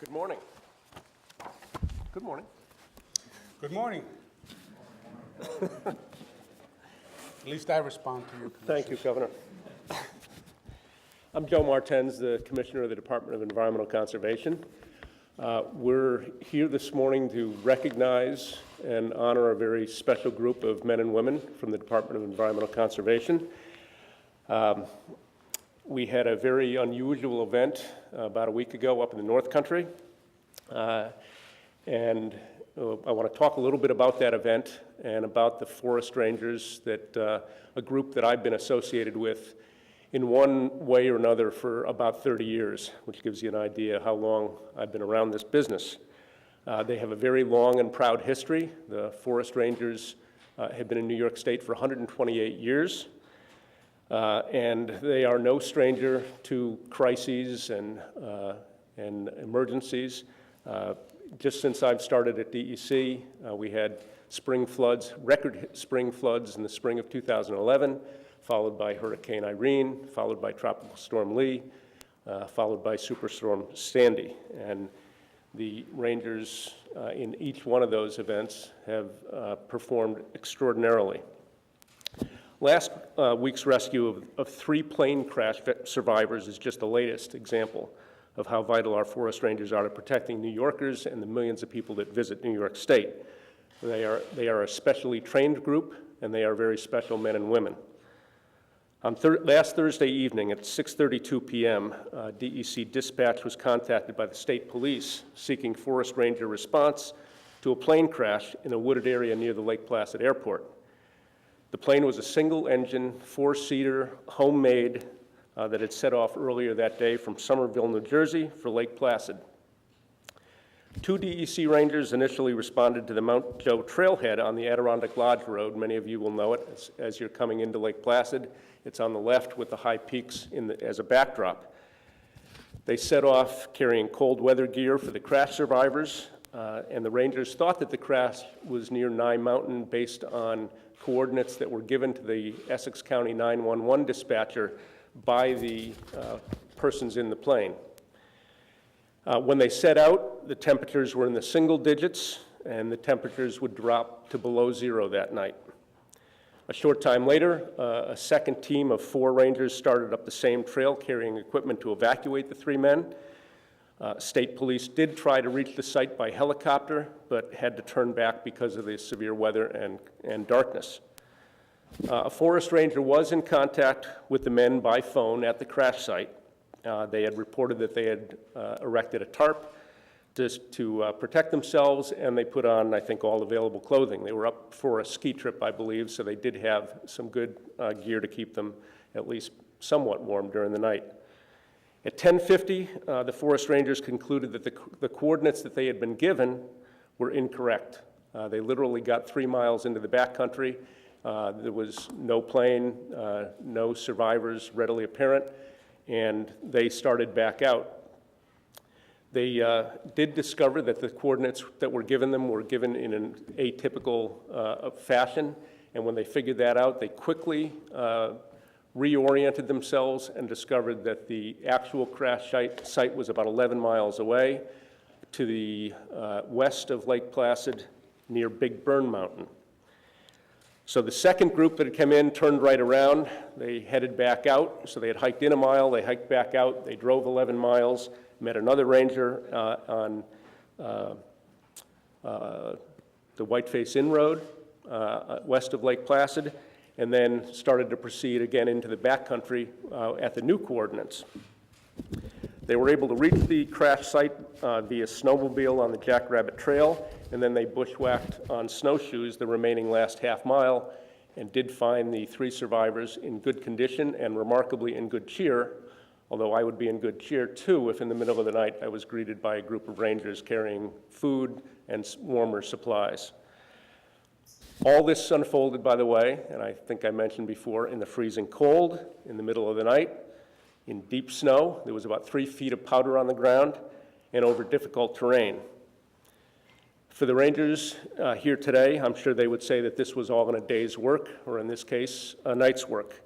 Good morning. Good morning. Good morning. At least I respond to you. Thank you, Governor. I'm Joe Martens, the Commissioner of the Department of Environmental Conservation. We're here this morning to recognize and honor a very special group of men and women from the Department of Environmental Conservation. We had a very unusual event about a week ago up in the North Country, and I want to talk a little bit about that event and about the forest rangers, that a group that I've been associated with in one way or another for about 30 years, which gives you an idea how long I've been around this business. They have a very long and proud history. The forest rangers have been in New York State for 128 years. And they are no stranger to crises and emergencies. Just since I've started at DEC, we had spring floods, record spring floods in the spring of 2011, followed by Hurricane Irene, followed by Tropical Storm Lee, followed by Superstorm Sandy. And the Rangers in each one of those events have performed extraordinarily. Last week's rescue of 3 plane crash survivors is just the latest example of how vital our forest rangers are to protecting New Yorkers and the millions of people that visit New York State. They are a specially trained group, and they are very special men and women. On last Thursday evening at 6:32 p.m., DEC dispatch was contacted by the state police seeking forest ranger response to a plane crash in a wooded area near the Lake Placid Airport. The plane was a single-engine, 4-seater, homemade, that had set off earlier that day from Somerville, New Jersey for Lake Placid. 2 DEC Rangers initially responded to the Mount Joe trailhead on the Adirondack Lodge Road. Many of you will know it as you're coming into Lake Placid. It's on the left with the high peaks as a backdrop. They set off carrying cold weather gear for the crash survivors, and the Rangers thought that the crash was near Nye Mountain based on coordinates that were given to the Essex County 911 dispatcher by the persons in the plane. When they set out, the temperatures were in the single digits, and the temperatures would drop to below 0 that night. A short time later, a second team of 4 Rangers started up the same trail carrying equipment to evacuate the 3 men. State police did try to reach the site by helicopter, but had to turn back because of the severe weather and darkness. A forest ranger was in contact with the men by phone at the crash site. They had reported that they had erected a tarp to protect themselves, and they put on, I think, all available clothing. They were up for a ski trip, I believe, so they did have some good gear to keep them at least somewhat warm during the night. At 10:50, the forest rangers concluded that the coordinates that they had been given were incorrect. They literally got 3 miles into the backcountry. There was no plane, no survivors readily apparent, and they started back out. They did discover that the coordinates that were given them were given in an atypical fashion, and when they figured that out, they quickly reoriented themselves and discovered that the actual crash site was about 11 miles away to the west of Lake Placid near Big Burn Mountain. So the second group that had come in turned right around. They headed back out. So they had hiked in a mile, they hiked back out, they drove 11 miles, met another ranger on the Whiteface Inn Road west of Lake Placid, and then started to proceed again into the backcountry at the new coordinates. They were able to reach the crash site via snowmobile on the Jackrabbit Trail, and then they bushwhacked on snowshoes the remaining last half mile and did find the 3 survivors in good condition and remarkably in good cheer, although I would be in good cheer too if in the middle of the night I was greeted by a group of rangers carrying food and warmer supplies. All this unfolded, by the way, and I think I mentioned before, in the freezing cold, in the middle of the night, in deep snow. There was about 3 feet of powder on the ground, and over difficult terrain. For the Rangers here today, I'm sure they would say that this was all in a day's work, or in this case, a night's work.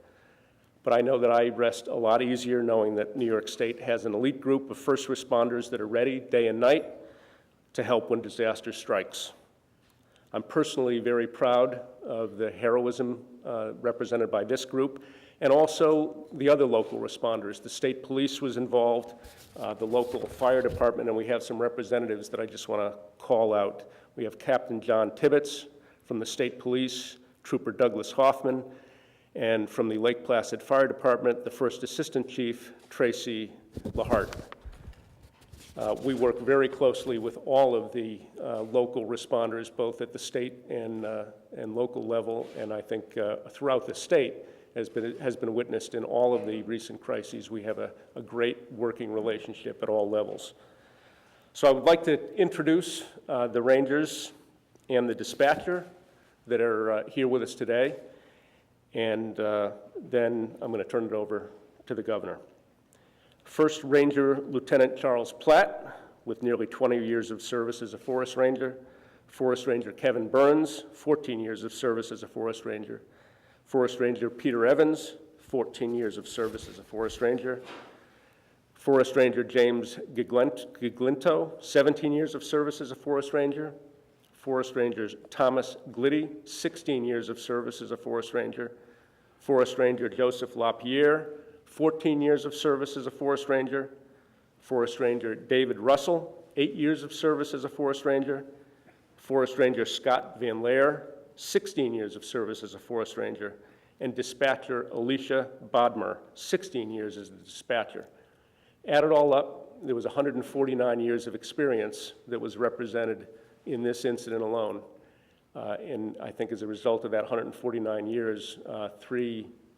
But I know that I rest a lot easier knowing that New York State has an elite group of first responders that are ready day and night to help when disaster strikes. I'm personally very proud of the heroism represented by this group, and also the other local responders. The state police was involved, the local fire department, and we have some representatives that I just want to call out. We have Captain John Tibbetts from the state police, Trooper Douglas Hoffman, and from the Lake Placid Fire Department, the First Assistant Chief, Tracy Lahart. We work very closely with all of the local responders, both at the state and local level, and I think throughout the state has been witnessed in all of the recent crises. We have a great working relationship at all levels. So I would like to introduce the Rangers and the dispatcher that are here with us today, and then I'm going to turn it over to the governor. First Ranger Lieutenant Charles Platt, with nearly 20 years of service as a Forest Ranger. Forest Ranger Kevin Burns, 14 years of service as a Forest Ranger. Forest Ranger Peter Evans, 14 years of service as a Forest Ranger. Forest Ranger James Giglinto, 17 years of service as a Forest Ranger. Forest Ranger Thomas Gliddy, 16 years of service as a Forest Ranger. Forest Ranger Joseph LaPierre, 14 years of service as a Forest Ranger. Forest Ranger David Russell, 8 years of service as a Forest Ranger. Forest Ranger Scott Van Laer, 16 years of service as a Forest Ranger. And Dispatcher Alicia Bodmer, 16 years as a dispatcher. Add it all up, there was 149 years of experience that was represented in this incident alone. And I think as a result of that 149 years,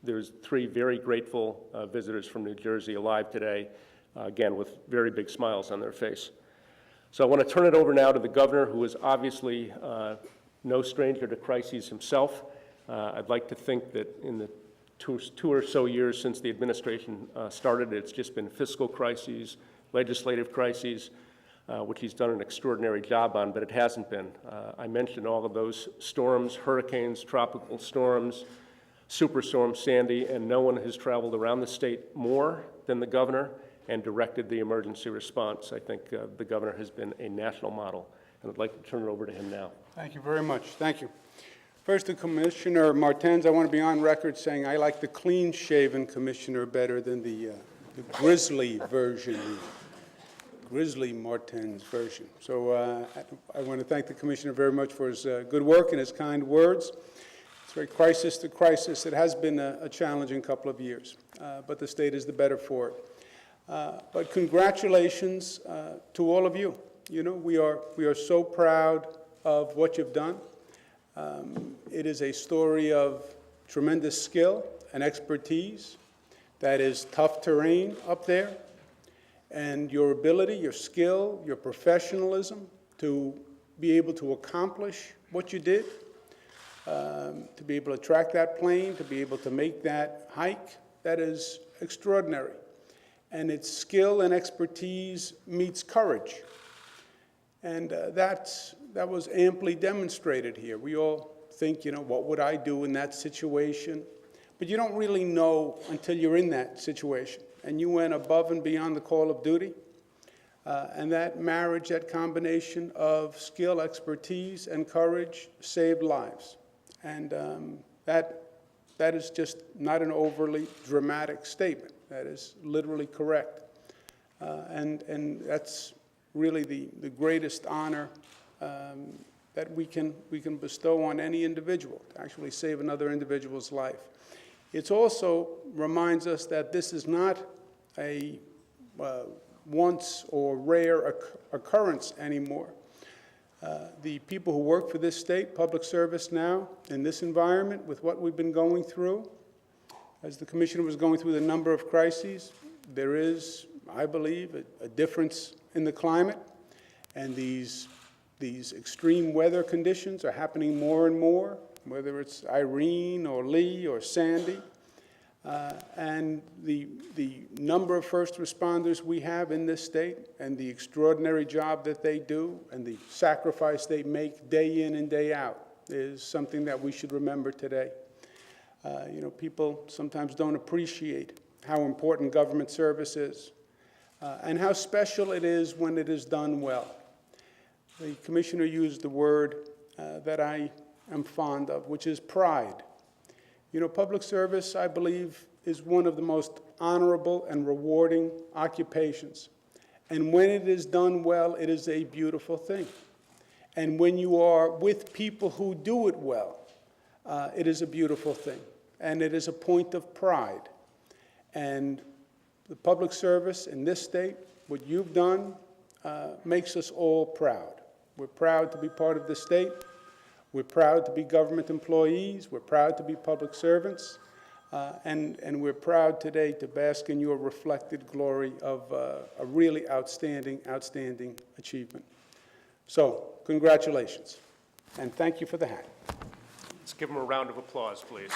there's three very grateful visitors from New Jersey alive today, again, with very big smiles on their face. So I want to turn it over now to the governor, who is obviously no stranger to crises himself. I'd like to think that in the two or so years since the administration started, it's just been fiscal crises, legislative crises, which he's done an extraordinary job on, but it hasn't been. I mentioned all of those storms, hurricanes, tropical storms, Superstorm Sandy, and no one has traveled around the state more than the governor and directed the emergency response. I think the governor has been a national model, and I'd like to turn it over to him now. Thank you very much. Thank you. First, to Commissioner Martens, I want to be on record saying I like the clean-shaven commissioner better than the grizzly version, Grizzly Martens version. So I want to thank the commissioner very much for his good work and his kind words. It's very crisis to crisis. It has been a challenging couple of years, but the state is the better for it. But congratulations to all of you. You know, we are so proud of what you've done. It is a story of tremendous skill and expertise that is tough terrain up there, and your ability, your skill, your professionalism to be able to accomplish what you did, to be able to track that plane, to be able to make that hike, that is extraordinary. And its skill and expertise meets courage. And that was amply demonstrated here. We all think, you know, what would I do in that situation? But you don't really know until you're in that situation. And you went above and beyond the call of duty. And that marriage, that combination of skill, expertise, and courage saved lives. And that is just not an overly dramatic statement. That is literally correct. And that's really the greatest honor that we can bestow on any individual, to actually save another individual's life. It also reminds us that this is not a once or rare occurrence anymore. The people who work for this state, public service now, in this environment, with what we've been going through, as the commissioner was going through the number of crises, there is, I believe, a difference in the climate, and these extreme weather conditions are happening more and more, whether it's Irene or Lee or Sandy. And the number of first responders we have in this state and the extraordinary job that they do and the sacrifice they make day in and day out is something that we should remember today. People sometimes don't appreciate how important government service is and how special it is when it is done well. The Commissioner used the word that I am fond of, which is pride. Public service, I believe, is one of the most honorable and rewarding occupations. And when it is done well, it is a beautiful thing. And when you are with people who do it well, it is a beautiful thing. And it is a point of pride. And the public service in this state, what you've done, makes us all proud. We're proud to be part of this state. We're proud to be government employees. We're proud to be public servants. And we're proud today to bask in your reflected glory of a really outstanding achievement. So, congratulations. And thank you for the hat. Let's give him a round of applause, please.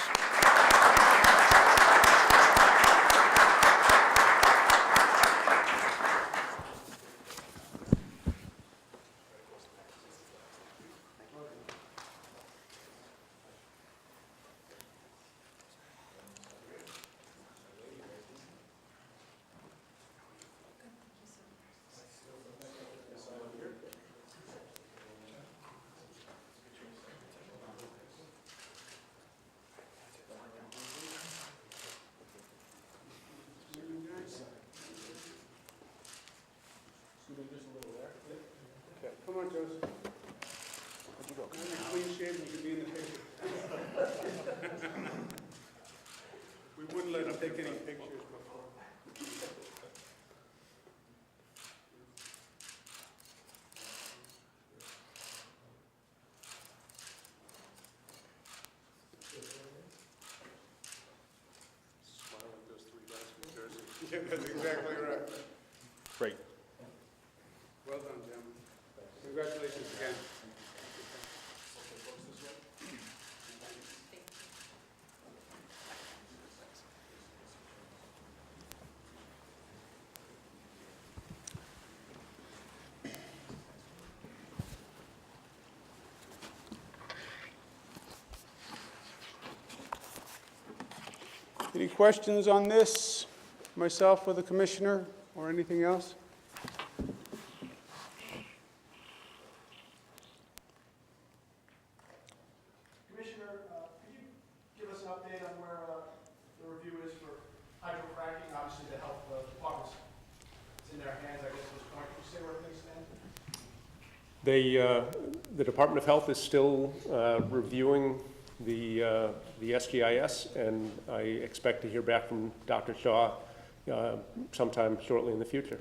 Come on, Joseph. Clean shaven, you can be in the picture. We wouldn't let him take any pictures before. Smile like those three guys from Jersey. Yeah, that's exactly right. Great. Well done, gentlemen. Congratulations again. Any questions on this, myself or the Commissioner, or anything else? Commissioner, could you give us an update on where the review is for hydrofracking? Obviously, the health department's it's in their hands, I guess, at this point. Can you say where things stand? The Department of Health is still reviewing the SGIS, and I expect to hear back from Dr. Shaw sometime shortly in the future.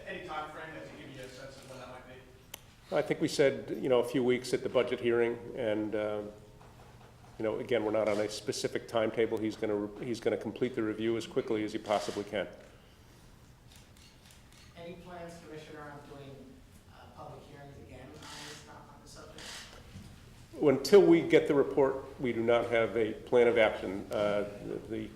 Any time frame that to give you a sense of when that might be? I think we said, a few weeks at the budget hearing, and again, we're not on a specific timetable. He's going to complete the review as quickly as he possibly can. Any plans, Commissioner, on doing public hearings again on this subject? Until we get the report, we do not have a plan of action. The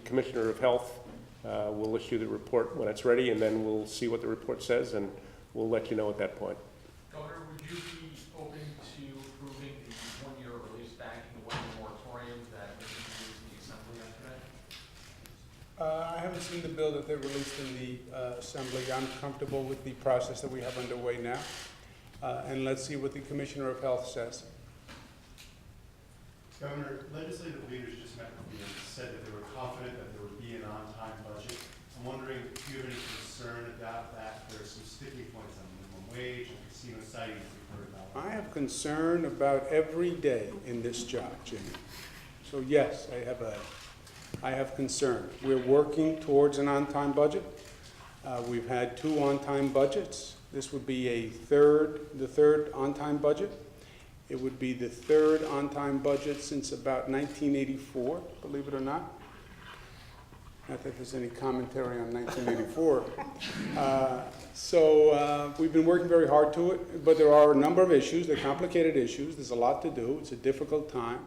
Commissioner of Health will issue the report when it's ready, and then we'll see what the report says, and we'll let you know at that point. Governor, would you be open to approving the one-year release banking, the one-year moratorium that was introduced in the Assembly yesterday? I haven't seen the bill that they released in the Assembly. I'm comfortable with the process that we have underway now. And let's see what the Commissioner of Health says. Governor, legislative leaders just met with you and said that they were confident that there would be an on-time budget. I'm wondering if you have any concern about that. There are some sticky points on minimum wage and casino sightings we've heard about. I have concern about every day in this job, Jimmy. So yes, I have concern. We're working towards an on-time budget. We've had 2 on-time budgets. This would be the third on-time budget. It would be the 3rd on-time budget since about 1984, believe it or not. Not that there's any commentary on 1984. We've been working very hard to it, but there are a number of issues. They're complicated issues. There's a lot to do. It's a difficult time,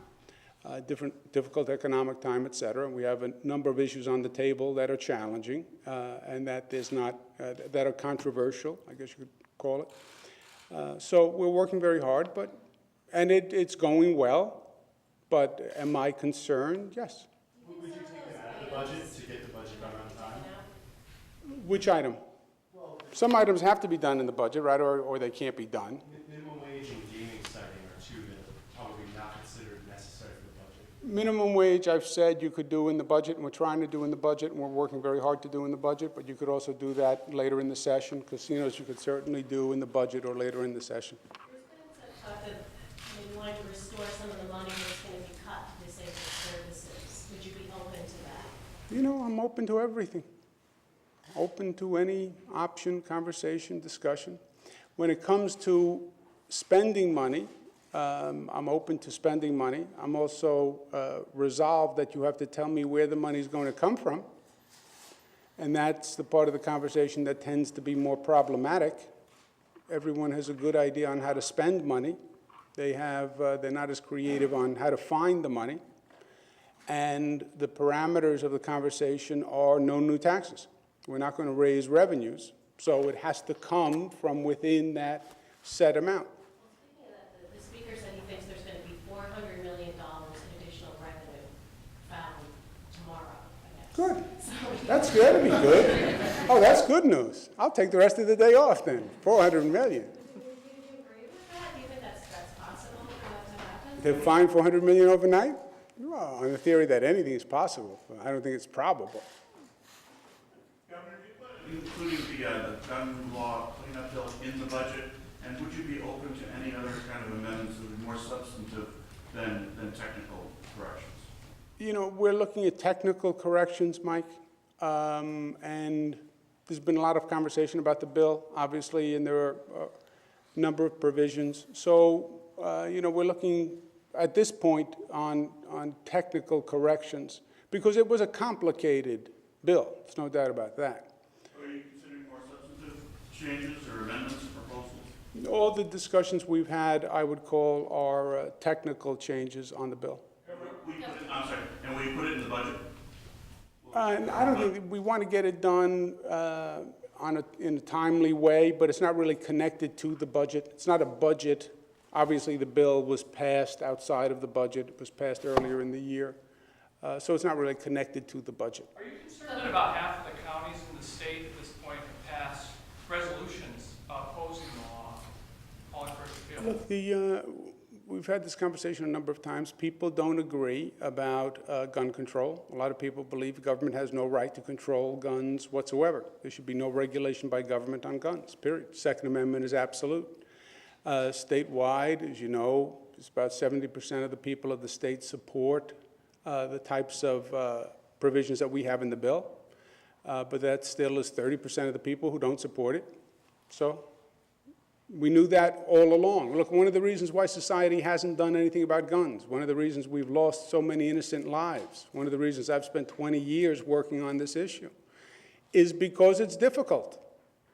difficult economic time, et cetera. We have a number of issues on the table that are challenging and that are controversial, I guess you could call it. So we're working very hard, and it's going well. But am I concerned? Yes. Would you take them out of the budget to get the budget done on time? Which item? Some items have to be done in the budget, right, or they can't be done. Minimum wage and gaming siting are two that are probably not considered necessary for the budget. Minimum wage, I've said you could do in the budget, and we're trying to do in the budget, and we're working very hard to do in the budget, but you could also do that later in the session. Casinos, you could certainly do in the budget or later in the session. There's been some talk of maybe wanting to restore some of the money that's going to be cut to disabled services. Would you be open to that? You know, I'm open to everything. Open to any option, conversation, discussion. When it comes to spending money, I'm open to spending money. I'm also resolved that you have to tell me where the money's going to come from. And that's the part of the conversation that tends to be more problematic. Everyone has a good idea on how to spend money. They're not as creative on how to find the money. And the parameters of the conversation are no new taxes. We're not going to raise revenues, so it has to come from within that set amount. Speaking of that, the speaker said he thinks there's going to be $400 million in additional revenue found tomorrow, I guess. Good. That's good. That'd be good. Oh, that's good news. I'll take the rest of the day off then. 400 million. Do you agree with that? Do you think that's possible for that to happen? To find 400 million overnight? Well, on the theory that anything is possible. I don't think it's probable. Governor, do you plan on including the gun law cleanup bill in the budget? And would you be open to any other kind of amendments that would be more substantive than technical corrections? You know, we're looking at technical corrections, Mike, and there's been a lot of conversation about the bill, obviously, and there are a number of provisions. So, you know, we're looking at this point on technical corrections because it was a complicated bill. There's no doubt about that. Are you considering more substantive changes or amendments or proposals? All the discussions we've had, I would call, are technical changes on the bill. I'm sorry, and will you put it in the budget? And I don't think we want to get it done in a timely way, but it's not really connected to the budget. It's not a budget. Obviously, the bill was passed outside of the budget. It was passed earlier in the year. So it's not really connected to the budget. Are you concerned that about half of the counties in the state at this point have passed resolutions opposing the law, calling for it to be Look, we've had this conversation a number of times. People don't agree about gun control. A lot of people believe the government has no right to control guns whatsoever. There should be no regulation by government on guns, period. Second Amendment is absolute. Statewide, as you know, it's about 70% of the people of the state support the types of provisions that we have in the bill. But that still is 30% of the people who don't support it. So we knew that all along. Look, one of the reasons why society hasn't done anything about guns, one of the reasons we've lost so many innocent lives, one of the reasons I've spent 20 years working on this issue, is because it's difficult.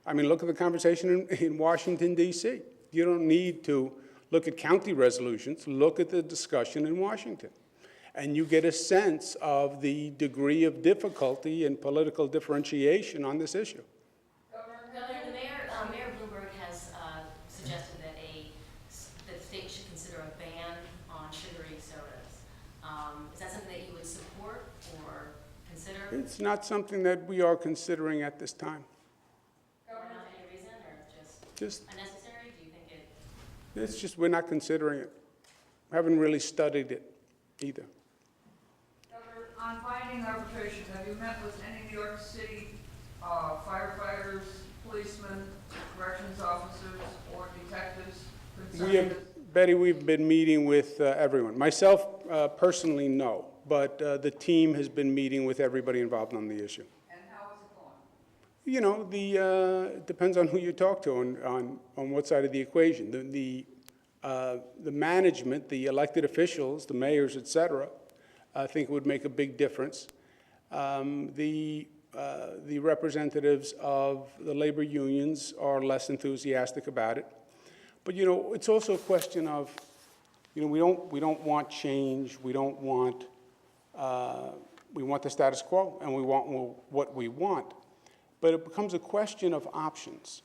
I mean, look at the conversation in Washington, D.C. You don't need to look at county resolutions. Look at the discussion in Washington. And you get a sense of the degree of difficulty and political differentiation on this issue. Governor, Mayor Bloomberg has suggested that the state should consider a ban on sugary sodas. Is that something that you would support or consider? It's not something that we are considering at this time. For not any reason, or Just, unnecessary? Do you think it? it's just we're not considering it. Haven't really studied it either. Governor, on finding arbitration, have you met with any New York City firefighters, policemen, corrections officers, or detectives concerning this? Betty, we've been meeting with everyone. Myself, personally, no. But the team has been meeting with everybody involved on the issue. And how is it going? You know, it depends on who you talk to on what side of the equation. The management, the elected officials, the mayors, et cetera, I think would make a big difference. The representatives of the labor unions are less enthusiastic about it. But, you know, it's also a question of, you know, we don't want change. We don't want, we want the status quo, and we want what we want. But it becomes a question of options.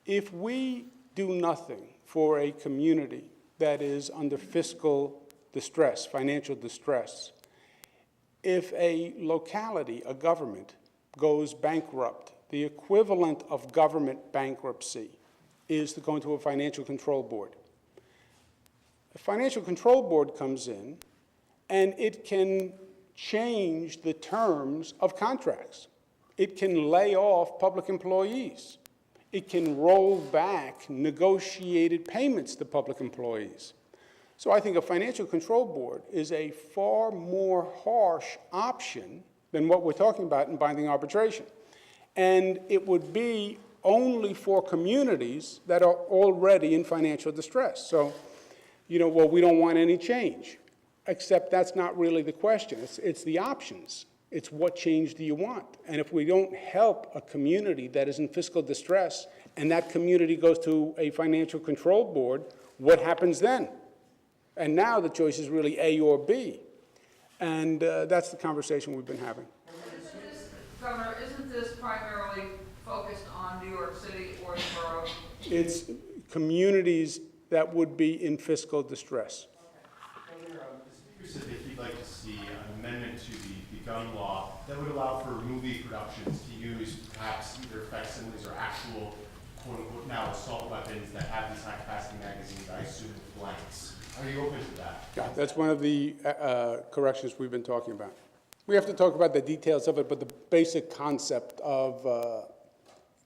If we do nothing for a community that is under fiscal distress, financial distress. If a locality, a government, goes bankrupt, the equivalent of government bankruptcy is to go into a financial control board. The financial control board comes in, and it can change the terms of contracts. It can lay off public employees. It can roll back negotiated payments to public employees. So I think a financial control board is a far more harsh option than what we're talking about in binding arbitration. And it would be only for communities that are already in financial distress. So, well, we don't want any change, except that's not really the question. It's the options. It's what change do you want? And if we don't help a community that is in fiscal distress and that community goes to a financial control board, what happens then? And now the choice is really A or B. And that's the conversation we've been having. Governor, isn't this primarily focused on New York City or the borough? It's communities that would be in fiscal distress. Governor, the speaker said that he'd like to see an amendment to the gun law that would allow for movie productions to use perhaps either facsimiles or actual, quote-unquote, now assault weapons that have these high-capacity magazines, I assume, with blanks. Are you open to that? Yeah, that's one of the corrections we've been talking about. We have to talk about the details of it, but the basic concept of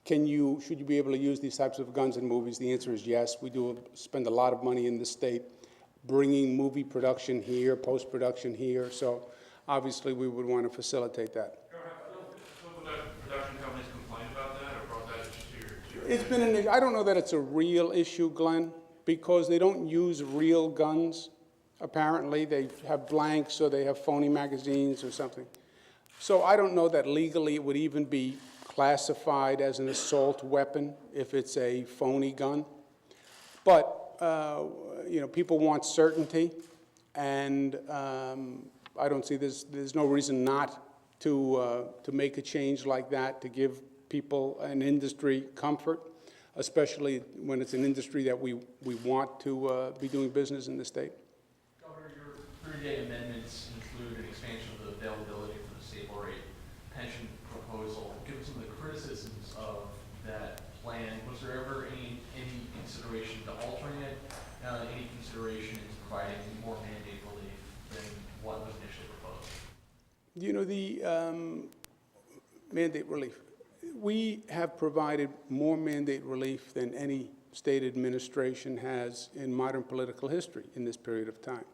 should you be able to use these types of guns in movies? The answer is yes. We do spend a lot of money in the state bringing movie production here, post-production here, so obviously we would want to facilitate that. Production companies complain about that or brought that to your It's been I don't know that it's a real issue, Glenn, because they don't use real guns. Apparently, they have blanks or they have phony magazines or something. So I don't know that legally it would even be classified as an assault weapon if it's a phony gun. But, people want certainty, and I don't see there's no reason not to make a change like that to give people an industry comfort, especially when it's an industry that we want to be doing business in the state. Governor, your 3-day amendments include an expansion of the availability for the stable rate pension proposal. Given some of the criticisms of that plan, was there ever any consideration to altering it? Any consideration into providing more mandate relief than what was initially proposed? The mandate relief. We have provided more mandate relief than any state administration has in modern political history in this period of time.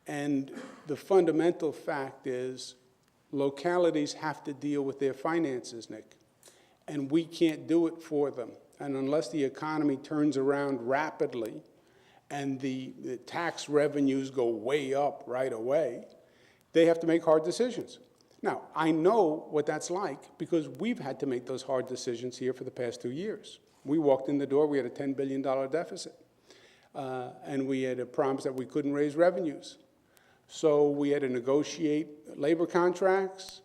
And the fundamental fact is localities have to deal with their finances, Nick, and we can't do it for them. And unless the economy turns around rapidly and the tax revenues go way up right away, they have to make hard decisions. Now, I know what that's like because we've had to make those hard decisions here for the past 2 years. We walked in the door, we had a $10 billion deficit, and we had a promise that we couldn't raise revenues. So we had to negotiate labor contracts,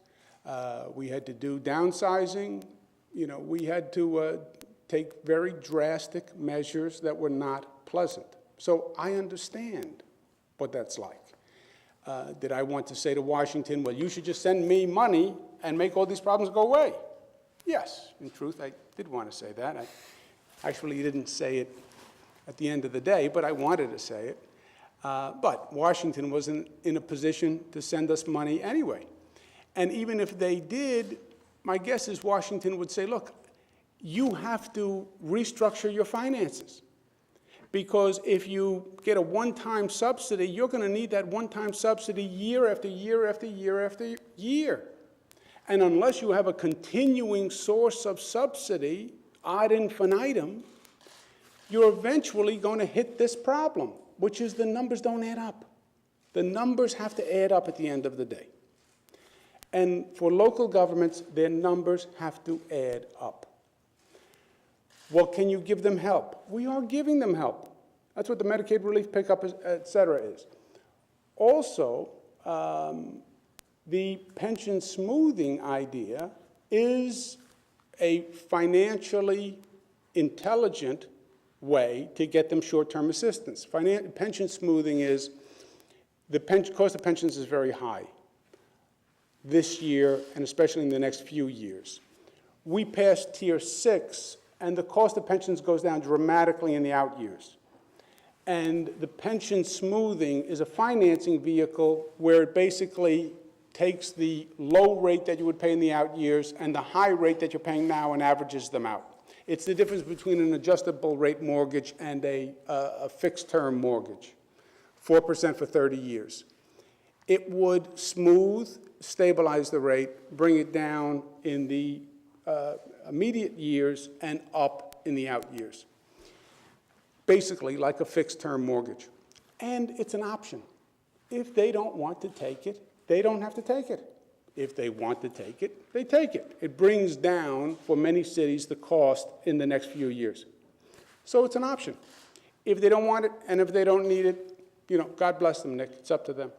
we had to do downsizing, we had to take very drastic measures that were not pleasant. So I understand what that's like. Did I want to say to Washington, well, you should just send me money and make all these problems go away? Yes, in truth, I did want to say that. I actually didn't say it at the end of the day, but I wanted to say it. But Washington wasn't in a position to send us money anyway. And even if they did, my guess is Washington would say, look, you have to restructure your finances. Because if you get a one-time subsidy, you're going to need that one-time subsidy year after year after year after year. And unless you have a continuing source of subsidy, ad infinitum, you're eventually going to hit this problem, which is the numbers don't add up. The numbers have to add up at the end of the day. And for local governments, their numbers have to add up. Well, can you give them help? We are giving them help. That's what the Medicaid relief pickup, et cetera, is. Also, the pension smoothing idea is a financially intelligent way to get them short-term assistance. Pension smoothing is, the cost of pensions is very high this year and especially in the next few years. We passed Tier 6, and the cost of pensions goes down dramatically in the out years. And the pension smoothing is a financing vehicle where it basically takes the low rate that you would pay in the out years and the high rate that you're paying now and averages them out. It's the difference between an adjustable rate mortgage and a fixed-term mortgage, 4% for 30 years. It would smooth, stabilize the rate, bring it down in the immediate years and up in the out years. Basically like a fixed-term mortgage. And it's an option. If they don't want to take it, they don't have to take it. If they want to take it, they take it. It brings down, for many cities, the cost in the next few years. So it's an option. If they don't want it, and if they don't need it, you know, God bless them, Nick. It's up to them.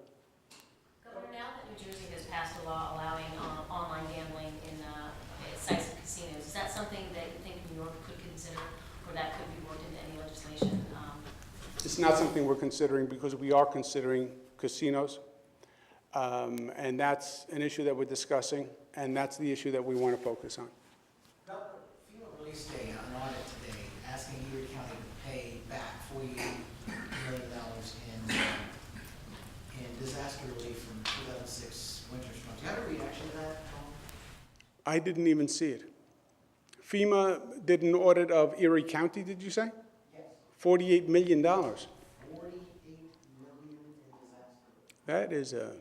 Governor, now that New Jersey has passed a law allowing online gambling in sites of casinos, is that something that you think New York could consider, or that could be worked into any legislation? It's not something we're considering because we are considering casinos. And that's an issue that we're discussing, and that's the issue that we want to focus on. Governor, FEMA released an audit today asking Erie County to pay back $48 million in disaster relief from 2006 winter storm. Do you have a reaction to that? I didn't even see it. FEMA did an audit of Erie County, did you say? Yes. $48 million. $48 million in disaster. That is a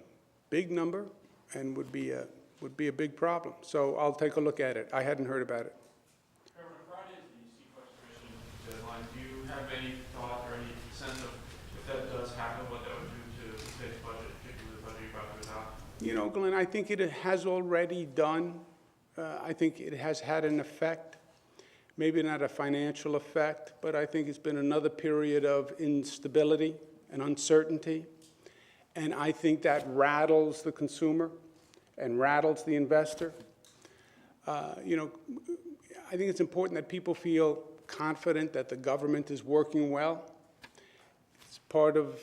big number and would be a big problem. So I'll take a look at it. I hadn't heard about it. Governor, Friday is the sequestration deadline. Do you have any thought or any sense of if that does happen, what that would do to the state's budget, particularly the budget you're about to adopt? You know, Glenn, I think it has already done. I think it has had an effect. Maybe not a financial effect, but I think it's been another period of instability and uncertainty. And I think that rattles the consumer and rattles the investor. You know, I think it's important that people feel confident that the government is working well. It's part of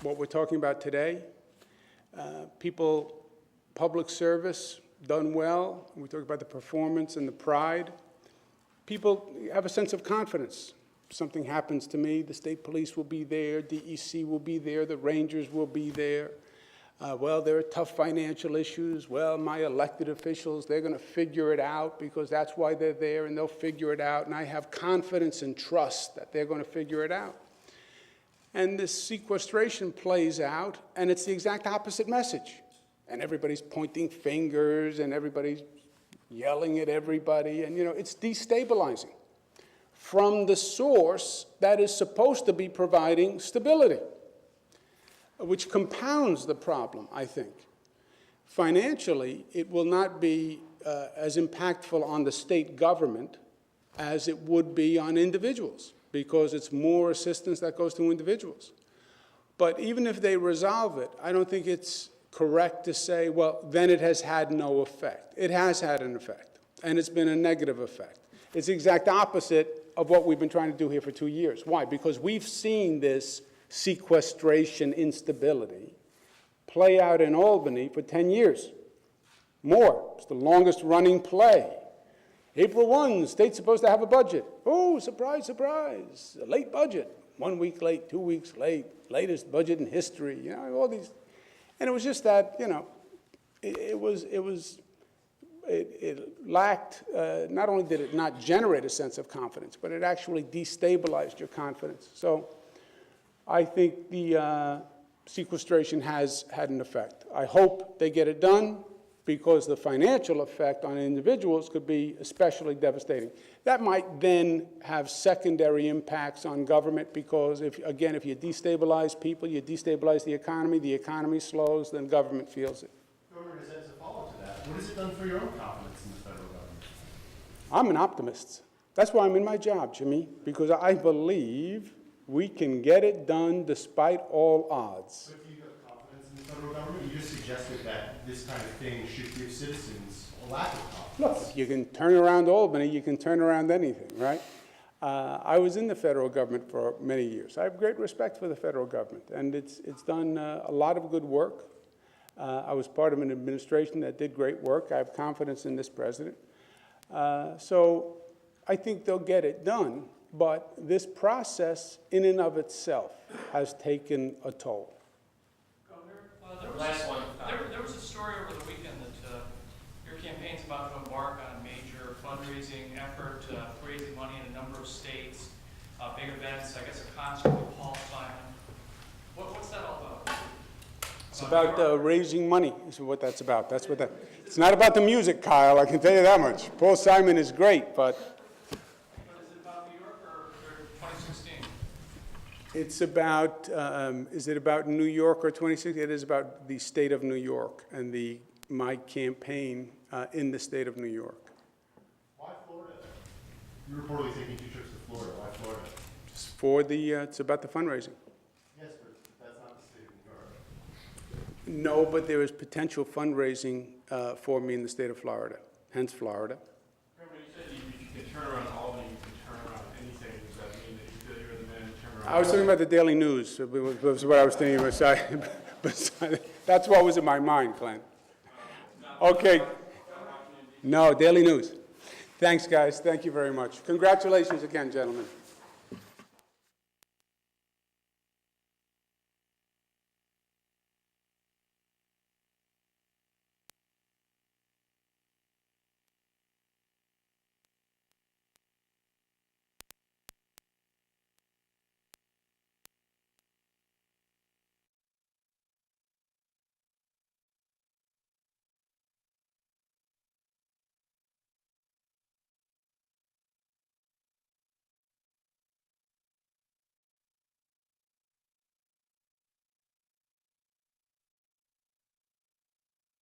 what we're talking about today. Public service done well. We talk about the performance and the pride. People have a sense of confidence. Something happens to me, the state police will be there, DEC will be there, the Rangers will be there. Well, there are tough financial issues. Well, my elected officials, they're going to figure it out because that's why they're there, and they'll figure it out. And I have confidence and trust that they're going to figure it out. And this sequestration plays out, and it's the exact opposite message. And everybody's pointing fingers, and everybody's yelling at everybody, and, you know, it's destabilizing from the source that is supposed to be providing stability, which compounds the problem, I think. Financially, it will not be as impactful on the state government as it would be on individuals, because it's more assistance that goes to individuals. But even if they resolve it, I don't think it's correct to say, well, then it has had no effect. It has had an effect, and it's been a negative effect. It's the exact opposite of what we've been trying to do here for 2 years. Why? Because we've seen this sequestration instability play out in Albany for 10 years. More. It's the longest running play. April 1, the state's supposed to have a budget. Oh, surprise, surprise, a late budget. 1 week late, 2 weeks late, latest budget in history, you know, all these. And it was just that, you know, it lacked, not only did it not generate a sense of confidence, but it actually destabilized your confidence. So I think the sequestration has had an effect. I hope they get it done because the financial effect on individuals could be especially devastating. That might then have secondary impacts on government because, if you destabilize people, you destabilize the economy slows, then government feels it. Governor, as a follow-up to that, what has it done for your own confidence in the federal government? I'm an optimist. That's why I'm in my job, Jimmy, because I believe we can get it done despite all odds. So if you have confidence in the federal government, you just suggested that this kind of thing should give citizens a lack of confidence. Look, you can turn around Albany, you can turn around anything, right? I was in the federal government for many years. I have great respect for the federal government, and it's done a lot of good work. I was part of an administration that did great work. I have confidence in this president. So I think they'll get it done, but this process in and of itself has taken a toll. Governor, there was a story over the weekend that your campaign's about to embark on a major fundraising effort, raising money in a number of states, big events, I guess a concert with Paul Simon. What's that all about? It's about raising money, is what that's about. That's what that, it's not about the music, Kyle, I can tell you that much. Paul Simon is great, but But is it about New York or 2016? it's about, is it about New York or 2016? It is about the state of New York and my campaign in the state of New York. Why Florida? You were reportedly taking 2 trips to Florida. Why Florida? It's for it's about the fundraising. Yes, but that's not the state of New York. No, but there is potential fundraising for me in the state of Florida, hence Florida. Governor, you said you can turn around Albany, you can turn around anything. Does that mean that you feel you're the man to turn around? I was talking about the Daily News, was what I was thinking about. That's what was in my mind, Glenn. Okay. No, Daily News. Thanks, guys. Thank you very much. Congratulations again, gentlemen.